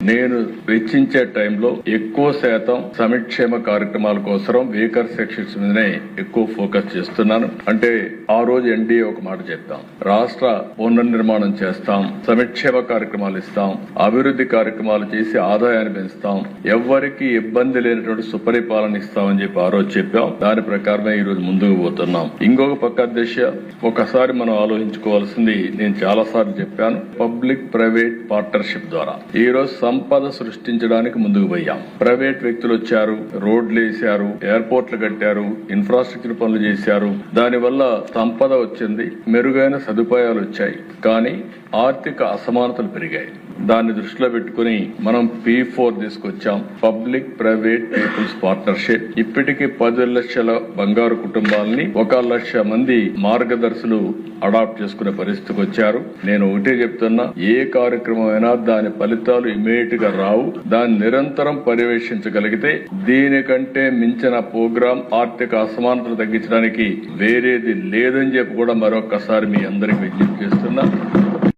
నేను వెచ్చించే టైంలో ఎక్కువ శాతం సంక్షేమ కార్యక్రమాల కోసం వీకర్ సెక్షన్స్ మీదనే ఎక్కువ ఫోకస్ చేస్తున్నాను. అంటే ఆ రోజు ఎన్డీఏ ఒక మాట చెప్తాం, రాష్ట్ర పునర్నిర్మాణం చేస్తాం, సంక్షేమ కార్యక్రమాలు ఇస్తాం, అభివృద్ధి కార్యక్రమాలు చేసి ఆదాయాన్ని పెంచుతాం, ఎవ్వరికి ఇబ్బంది లేనటువంటి సుపరిపాలన ఇస్తామని చెప్పి ఆ రోజు చెప్పాం. దాని ప్రకారమే ఈ రోజు ముందుకు పోతున్నాం. ఇంకొక పక్క దిశ ఒకసారి మనం ఆలోచించుకోవాల్సింది, నేను చాలా సార్లు చెప్పాను, పబ్లిక్ ప్రైవేట్ పార్ట్నర్షిప్ ద్వారా ఈ రోజు సంపద సృష్టించడానికి ముందుకు పోయాం. ప్రైవేట్ వ్యక్తులు వచ్చారు, రోడ్లు వేశారు, ఎయిర్పోర్ట్లు కట్టారు, ఇన్ఫ్రాస్ట్రక్చర్ పనులు చేశారు. దానివల్ల సంపద వచ్చింది, మెరుగైన సదుపాయాలు వచ్చాయి. కానీ ఆర్థిక అసమానతలు పెరిగాయి. దాన్ని దృష్టిలో పెట్టుకుని మనం P4 తీసుకొచ్చాం, పబ్లిక్ ప్రైవేట్ పీపుల్స్ పార్ట్నర్షిప్. ఇప్పటికీ 10 లక్షల బంగారు కుటుంబాలని 1 లక్ష మంది మార్గదర్శులు అడాప్ట్ చేసుకునే పరిస్థితికి వచ్చారు. నేను ఒకటే చెప్తున్నా, ఏ కార్యక్రమం అయినా దాని ఫలితాలు ఇమీడియట్ గా రావు. దాన్ని నిరంతరం పర్యవేక్షించగలిగితే దీనికంటే మించిన ప్రోగ్రాం ఆర్థిక అసమానతలు తగ్గించడానికి వేరేది లేదని చెప్పి కూడా మరొకసారి మీ అందరికి విజ్ఞప్తి చేస్తున్నా.